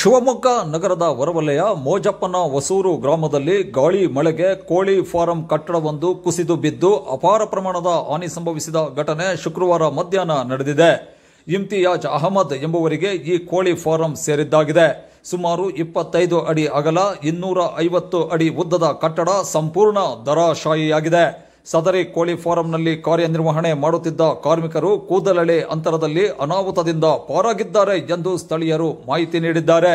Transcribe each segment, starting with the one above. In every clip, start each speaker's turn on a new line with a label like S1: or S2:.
S1: ಶಿವಮೊಗ್ಗ ನಗರದ ಹೊರವಲಯ ಮೋಜಪ್ಪನ ಹೊಸೂರು ಗ್ರಾಮದಲ್ಲಿ ಗಾಳಿ ಮಳೆಗೆ ಕೋಳಿ ಫಾರಂ ಕಟ್ಟಡವೊಂದು ಕುಸಿದು ಬಿದ್ದು ಅಪಾರ ಪ್ರಮಾಣದ ಹಾನಿ ಸಂಭವಿಸಿದ ಘಟನೆ ಶುಕ್ರವಾರ ಮಧ್ಯಾಹ್ನ ನಡೆದಿದೆ. ಇಮ್ತಿಯಾಜ್ ಅಹಮದ್ ಎಂಬುವರಿಗೆ ಈ ಕೋಳಿ ಫಾರಂ ಸೇರಿದ್ದಾಗಿದೆ. ಸುಮಾರು 25 ಅಡಿ ಅಗಲ 250 ಅಡಿ ಉದ್ದದ ಕಟ್ಟಡ ಸಂಪೂರ್ಣ ಧರಾಶಾಯಿಯಾಗಿದೆ. ಸದರಿ ಕೋಳಿ ಫಾರಂನಲ್ಲಿ ಕಾರ್ಯನಿರ್ವಹಣೆ ಮಾಡುತ್ತಿದ್ದ ಕಾರ್ಮಿಕರು ಕೂದಲೆಳೆ ಅಂತರದಲ್ಲಿ ಅನಾಹುತದಿಂದ ಪಾರಾಗಿದ್ದಾರೆ ಎಂದು ಸ್ಥಳೀಯರು ಮಾಹಿತಿ ನೀಡಿದ್ದಾರೆ.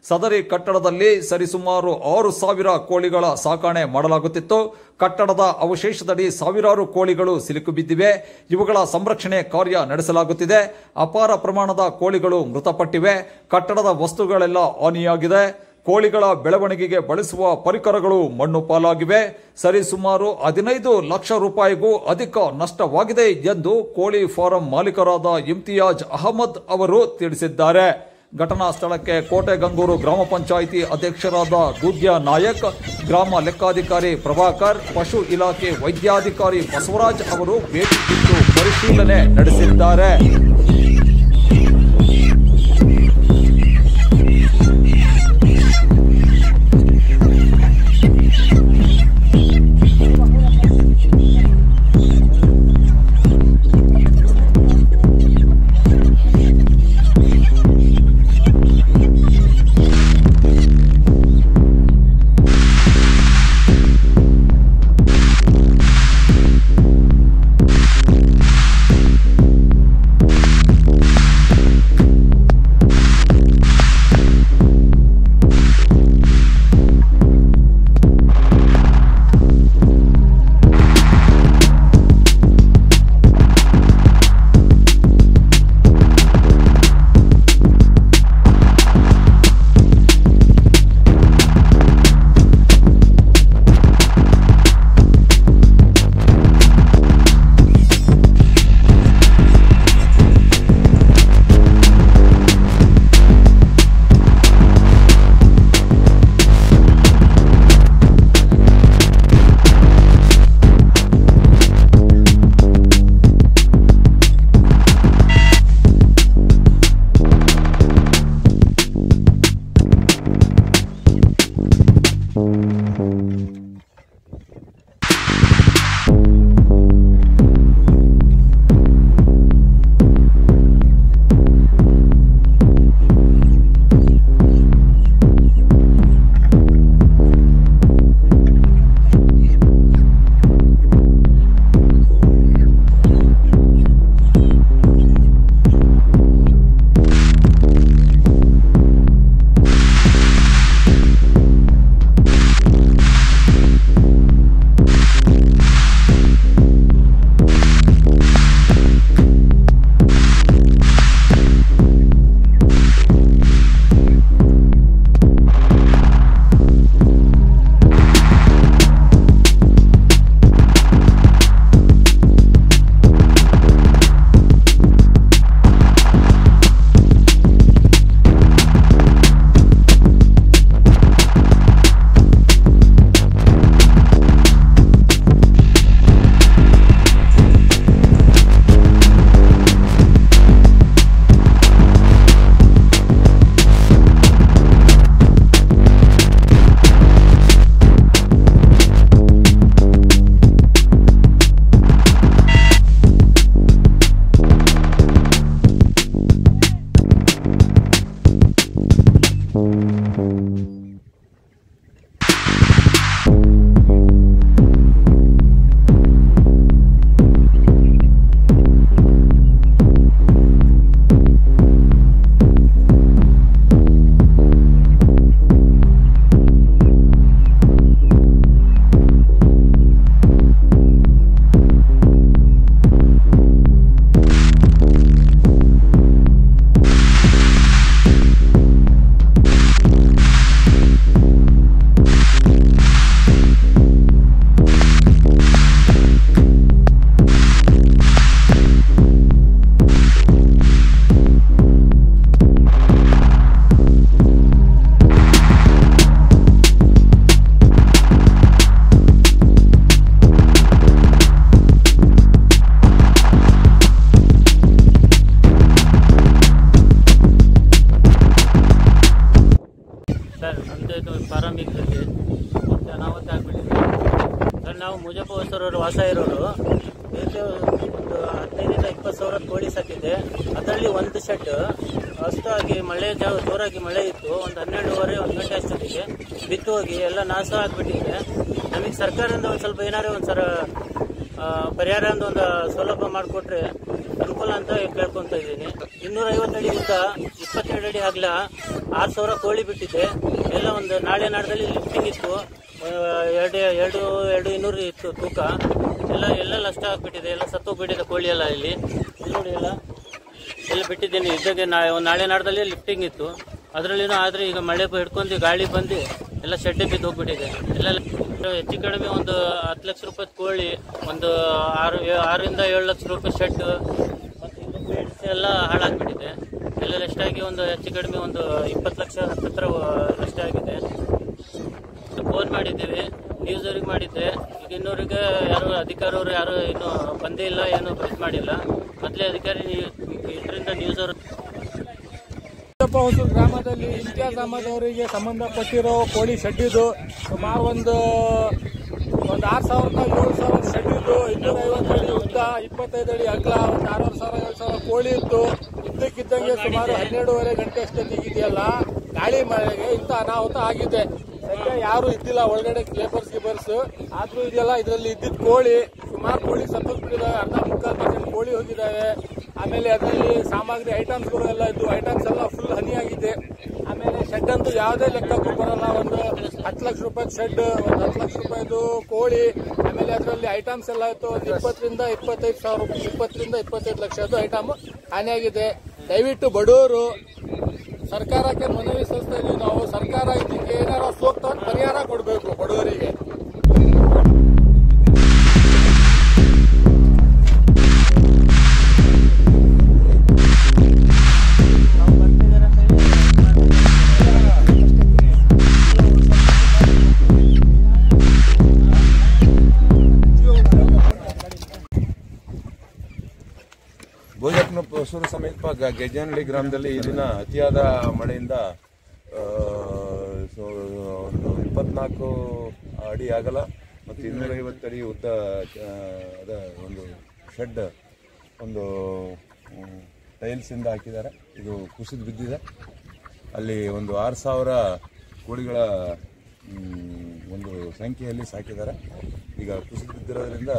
S1: ಸದರಿ ಕಟ್ಟಡದಲ್ಲಿ ಸರಿಸುಮಾರು 6,000 ಕೋಳಿಗಳ ಸಾಕಣೆ ಮಾಡಲಾಗುತ್ತಿತ್ತು. ಕಟ್ಟಡದ ಅವಶೇಷದಡಿ ಸಾವಿರಾರು ಕೋಳಿಗಳು ಸಿಲುಕು ಬಿದ್ದಿವೆ. ಇವುಗಳ ಸಂರಕ್ಷಣೆ ಕಾರ್ಯ ನಡೆಸಲಾಗುತ್ತಿದೆ. ಅಪಾರ ಪ್ರಮಾಣದ ಕೋಳಿಗಳು ಮೃತಪಟ್ಟಿವೆ. ಕಟ್ಟಡದ ವಸ್ತುಗಳೆಲ್ಲ ಹಾನಿಯಾಗಿದೆ. ಕೋಳಿಗಳ ಬೆಳವಣಿಗೆಗೆ ಬಳಸುವ ಪರಿಕರಗಳು ಮಣ್ಣು ಪಾಲಾಗಿವೆ. ಸರಿಸುಮಾರು 15 ಲಕ್ಷ ರೂಪಾಯಿಗೂ ಅಧಿಕ ನಷ್ಟವಾಗಿದೆ ಎಂದು ಕೋಳಿ ಫಾರಂ ಮಾಲೀಕರಾದ ಇಮ್ತಿಯಾಜ್ ಅಹಮದ್ ಅವರು ತಿಳಿಸಿದ್ದಾರೆ. ಘಟನಾ ಸ್ಥಳಕ್ಕೆ ಕೋಟೆಗಂಗೂರು ಗ್ರಾಮ ಪಂಚಾಯಿತಿ ಅಧ್ಯಕ್ಷರಾದ ದೂದ್ಯ ನಾಯಕ್, ಗ್ರಾಮ ಲೆಕ್ಕಾಧಿಕಾರಿ ಪ್ರಭಾಕರ್, ಪಶು ಇಲಾಖೆ ವೈದ್ಯಾಧಿಕಾರಿ ಬಸವರಾಜ್ ಅವರು ಭೇಟಿ ನೀಡಿ ಪರಿಶೀಲನೆ ನಡೆಸಿದ್ದಾರೆ.
S2: ಫಾರಮಿಗಳಲ್ಲಿ ಮತ್ತು ಅನಾಹುತ ಆಗಿಬಿಟ್ಟಿದೆ ಸರ್. ನಾವು ಮುಜಪ್ಪ ಹೊಸೂರವರು ವಾಸ ಇರೋರು. ಒಂದು 15-20 ಸಾವಿರ ಕೋಳಿ ಸಾಕಿದೆ. ಅದರಲ್ಲಿ ಒಂದು ಶೆಡ್ ಅಷ್ಟಾಗಿ ಮಳೆ ಜೋರಾಗಿ ಮಳೆ ಇತ್ತು. ಒಂದು 12:30 1 ಗಂಟೆ ಅಷ್ಟೊತ್ತಿಗೆ ಬಿತ್ತು ಹೋಗಿ ಎಲ್ಲ ನಾಶ ಆಗಿಬಿಟ್ಟಿದೆ. ನಮಗೆ ಸರ್ಕಾರದಿಂದ ಒಂದು ಸ್ವಲ್ಪ ಏನಾದ್ರು ಒಂದ್ಸಲ ಪರಿಹಾರ ಅಂತ ಒಂದು ಸೌಲಭ್ಯ ಮಾಡಿಕೊಟ್ರೆ ಅನುಕೂಲ ಅಂತ ಕೇಳ್ಕೊತಾ ಇದ್ದೀನಿ. 250 ಅಡಿ ಉದ್ದ 27 ಅಡಿ ಅಗಲ 6,000 ಕೋಳಿ ಬಿಟ್ಟಿದೆ. ಎಲ್ಲ ಒಂದು ನಾಳೆ ನಾಡದಲ್ಲಿ ಲಿಫ್ಟಿಂಗ್ ಇತ್ತು. 200 ಇತ್ತು ತೂಕ. ಎಲ್ಲ ನಷ್ಟ ಆಗ್ಬಿಟ್ಟಿದೆ. ಎಲ್ಲ ಸತ್ತೋಗ್ಬಿಟ್ಟಿದೆ ಕೋಳಿ ಎಲ್ಲ. ಇಲ್ಲಿ ನೋಡಿ ಎಲ್ಲ ಬಿಟ್ಟಿದ್ದೀನಿ. ಇದ್ದಾಗೆ ನಾಳೆ ನಾಡದಲ್ಲಿ ಲಿಫ್ಟಿಂಗ್ ಇತ್ತು. ಅದರಲ್ಲಿನೂ ಆದರೆ ಈಗ ಮಳೆ ಹಿಡ್ಕೊಂಡು ಗಾಳಿ ಬಂದು ಎಲ್ಲ ಶೆಡ್ಡೆ ಬಿದ್ದು ಹೋಗ್ಬಿಟ್ಟಿದೆ. ಎಲ್ಲ ಹೆಚ್ಚು ಕಡಿಮೆ ಒಂದು 10 ಲಕ್ಷ ರೂಪಾಯಿ ಕೋಳಿ, ಒಂದು 6-7 ಲಕ್ಷ ರೂಪಾಯಿ ಶೆಡ್ ಮತ್ತು ಇದು ಬೇಡ್ಸ್ ಎಲ್ಲ ಹಾಳಾಗ್ಬಿಟ್ಟಿದೆ. ಎಲ್ಲ ನಷ್ಟ ಆಗಿ ಒಂದು ಹೆಚ್ಚು ಕಡಿಮೆ ಒಂದು 20 ಲಕ್ಷ ಹತ್ತಿರ ನಷ್ಟ ಆಗಿದೆ. ಫೋನ್ ಮಾಡಿದ್ದೀವಿ, ನ್ಯೂಸ್ ಅವ್ರಿಗೆ ಮಾಡಿದ್ದೆ. ಈಗ ಇನ್ನೂರಿಗೆ ಯಾರು ಅಧಿಕಾರಿಯವರು ಯಾರು ಇನ್ನೂ ಬಂದೇ ಇಲ್ಲ, ಏನೂ ಇದು ಮಾಡಿಲ್ಲ. ಮೊದಲೇ ಅಧಿಕಾರಿ ಇದರಿಂದ ನ್ಯೂಸ್ ಅವರು
S3: ಹೊಸೂರು ಗ್ರಾಮದಲ್ಲಿ ಇಮ್ತಿಯಾಜ್ ಅಹಮದ್ ಅವರಿಗೆ ಸಂಬಂಧಪಟ್ಟಿರೋ ಕೋಳಿ ಶೆಡ್ ಇದು ಸುಮಾರು ಒಂದು 6,000-7,000 ಶೆಡ್ ಇದ್ದು 250 ಅಡಿ ಉದ್ದ 25 ಅಡಿ ಅಗಲ ಒಂದು 6,000-7,000 ಕೋಳಿ ಇತ್ತು. ಇದ್ದಕ್ಕಿದ್ದಂಗೆ ಸುಮಾರು 12:30 ಗಂಟೆ ಅಷ್ಟೊತ್ತಿಗೆ ಇದೆಯಲ್ಲ ಗಾಳಿ ಮಳೆಗೆ ಇಂಥ ಅನಾಹುತ ಆಗಿದೆ. ಸದ್ಯ ಯಾರು ಇದ್ದಿಲ್ಲ ಒಳಗಡೆ, ಲೇಬರ್ಸ್ ಆದ್ರೂ ಇದೆಯಲ್ಲ ಇದರಲ್ಲಿ ಇದ್ದಿದ್ದ ಕೋಳಿ ಸುಮಾರು ಕೋಳಿ ಸತ್ತೋಗ್ಬಿಟ್ಟಿದ್ದಾವೆ. 40-45% ಕೋಳಿ ಹೋಗಿದ್ದಾವೆ. ಆಮೇಲೆ ಅದರಲ್ಲಿ ಸಾಮಗ್ರಿ ಐಟಮ್ಸ್ಗಳು ಎಲ್ಲ ಇದ್ದು ಐಟಮ್ಸ್ ಎಲ್ಲ ಫುಲ್ ಹನಿಯಾಗಿದೆ. ಆಮೇಲೆ ಶೆಡ್ ಅಂತೂ ಯಾವುದೇ ಲೆಕ್ಕಕ್ಕೂ ಬರಲ್ಲ. ಒಂದು 10 ಲಕ್ಷ ರೂಪಾಯಿ ಶೆಡ್, ಒಂದು 10 ಲಕ್ಷ ರೂಪಾಯಿದು ಕೋಳಿ, ಆಮೇಲೆ ಅದರಲ್ಲಿ ಐಟಮ್ಸ್ ಎಲ್ಲ ಇತ್ತು. ಒಂದು 20-25 ಲಕ್ಷದ್ದು ಐಟಮ್ ಹಾನಿಯಾಗಿದೆ. ದಯವಿಟ್ಟು ಬಡವರು ಸರ್ಕಾರಕ್ಕೆ ಮನವಿ ಸಲ್ಲಿಸ್ತಾ ಇದೀವಿ ನಾವು. ಸರ್ಕಾರ ಇದಕ್ಕೆ ಏನಾರ ಸೂಕ್ತ ಪರಿಹಾರ ಕೊಡಬೇಕು ಬಡವರಿಗೆ.
S4: ಭೋಜಪ್ಪನ ಹೊಸೂರು ಸಮೀಪ ಗೆಜ್ಜನಹಳ್ಳಿ ಗ್ರಾಮದಲ್ಲಿ ಈ ದಿನ ಅತಿಯಾದ ಮಳೆಯಿಂದ ಒಂದು 24 ಅಡಿ ಅಗಲ ಮತ್ತು 250 ಅಡಿ ಉದ್ದ ಒಂದು ಶೆಡ್ ಒಂದು ಟೈಲ್ಸಿಂದ ಹಾಕಿದ್ದಾರೆ. ಇದು ಕುಸಿದು ಬಿದ್ದಿದೆ. ಅಲ್ಲಿ ಒಂದು 6,000 ಕೋಳಿಗಳ ಒಂದು ಸಂಖ್ಯೆಯಲ್ಲಿ ಸಾಕಿದ್ದಾರೆ. ಈಗ ಕುಸಿದು ಬಿದ್ದಿರೋದ್ರಿಂದ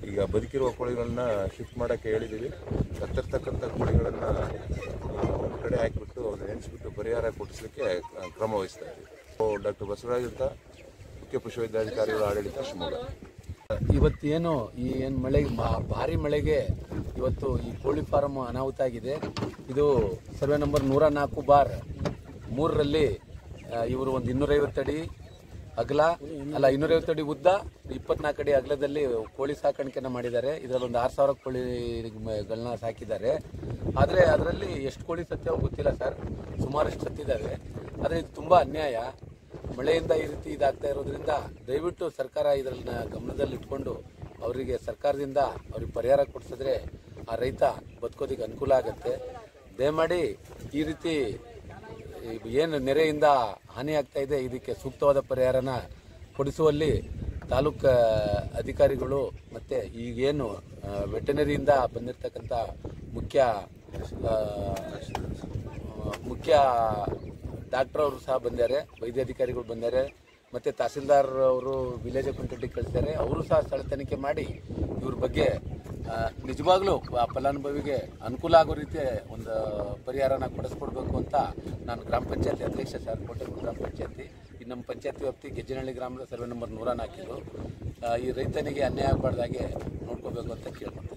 S4: ಈಗ ಬದುಕಿರುವ ಕೋಳಿಗಳನ್ನ ಶಿಫ್ಟ್ ಮಾಡೋಕ್ಕೆ ಹೇಳಿದ್ದೀವಿ. ಸತ್ತಿರ್ತಕ್ಕಂಥ ಕೋಳಿಗಳನ್ನು ಒಂದು ಕಡೆ ಹಾಕಿಬಿಟ್ಟು ನೆನೆಸ್ಬಿಟ್ಟು ಪರಿಹಾರ ಕೊಡಿಸಲಿಕ್ಕೆ ಕ್ರಮ ವಹಿಸ್ತಾ ಇದ್ದೀವಿ. ಡಾಕ್ಟರ್ ಬಸವರಾಜ್ ಅಂತ, ಮುಖ್ಯ ಪಶುವೈದ್ಯಾಧಿಕಾರಿಗಳ ಆಡಳಿತ, ಶಿವಮೊಗ್ಗ.
S5: ಇವತ್ತೇನು ಈ ಮಳೆಗೆ ಭಾರಿ ಮಳೆಗೆ ಇವತ್ತು ಈ ಕೋಳಿ ಫಾರಂ ಅನಾಹುತ ಆಗಿದೆ. ಇದು ಸರ್ವೆ ನಂಬರ್ 104/3ರಲ್ಲಿ ಇವರು ಒಂದು 250 ಅಡಿ ಅಗಲ 250 ಅಡಿ ಉದ್ದ 24 ಅಡಿ ಅಗಲದಲ್ಲಿ ಕೋಳಿ ಸಾಕಾಣಿಕೆಯನ್ನು ಮಾಡಿದ್ದಾರೆ. ಇದರಲ್ಲಿ ಒಂದು 6,000 ಕೋಳಿಗಳನ್ನ ಸಾಕಿದ್ದಾರೆ. ಆದರೆ ಅದರಲ್ಲಿ ಎಷ್ಟು ಕೋಳಿ ಸತ್ಯವೋ ಗೊತ್ತಿಲ್ಲ ಸರ್, ಸುಮಾರಷ್ಟು ಸತ್ತಿದ್ದಾವೆ. ಆದರೆ ಇದು ತುಂಬ ಅನ್ಯಾಯ. ಮಳೆಯಿಂದ ಈ ರೀತಿ ಇದಾಗ್ತಾ ಇರೋದ್ರಿಂದ ದಯವಿಟ್ಟು ಸರ್ಕಾರ ಇದನ್ನ ಗಮನದಲ್ಲಿಟ್ಕೊಂಡು ಅವರಿಗೆ ಸರ್ಕಾರದಿಂದ ಅವ್ರಿಗೆ ಪರಿಹಾರ ಕೊಡಿಸಿದ್ರೆ ಆ ರೈತ ಬದುಕೋದಿಕ್ಕೆ ಅನುಕೂಲ ಆಗುತ್ತೆ. ದಯಮಾಡಿ ಈ ರೀತಿ ಏನು ನೆರೆಯಿಂದ ಹಾನಿ ಆಗ್ತಾ ಇದೆ ಇದಕ್ಕೆ ಸೂಕ್ತವಾದ ಪರಿಹಾರನ ಕೊಡಿಸುವಲ್ಲಿ ತಾಲೂಕು ಅಧಿಕಾರಿಗಳು ಮತ್ತು ಈಗೇನು ವೆಟನರಿಯಿಂದ ಬಂದಿರತಕ್ಕಂಥ ಮುಖ್ಯ ಡಾಕ್ಟರ್ ಅವರು ಸಹ ಬಂದಿದ್ದಾರೆ, ವೈದ್ಯಾಧಿಕಾರಿಗಳು ಬಂದಿದ್ದಾರೆ, ಮತ್ತು ತಹಸೀಲ್ದಾರ್ ಅವರು ವಿಲೇಜ್ ಅಕೌಂಟೆಂಟಿಗೆ ಕಳಿಸಿದ್ದಾರೆ. ಅವರು ಸಹ ಸ್ಥಳ ತನಿಖೆ ಮಾಡಿ ಇವ್ರ ಬಗ್ಗೆ ನಿಜವಾಗ್ಲೂ ಫಲಾನುಭವಿಗೆ ಅನುಕೂಲ ಆಗೋ ರೀತಿ ಒಂದು ಪರಿಹಾರನ ಕೊಡಿಸ್ಕೊಡ್ಬೇಕು ಅಂತ ನಾನು ಗ್ರಾಮ ಪಂಚಾಯತಿ ಅಧ್ಯಕ್ಷ ಸರ್, ಕೋಟೆಗೂಡು ಗ್ರಾಮ ಪಂಚಾಯತಿ, ಈ ನಮ್ಮ ಪಂಚಾಯತಿ ವ್ಯಾಪ್ತಿ ಗೆಜ್ಜನಹಳ್ಳಿ ಗ್ರಾಮದ ಸರ್ವೆ ನಂಬರ್ 104 ಈ ರೈತನಿಗೆ ಅನ್ಯಾಯ ಆಗಬಾರ್ದಾಗೆ ನೋಡ್ಕೋಬೇಕು ಅಂತ ಕೇಳ್ಕೊಳ್ತೀನಿ.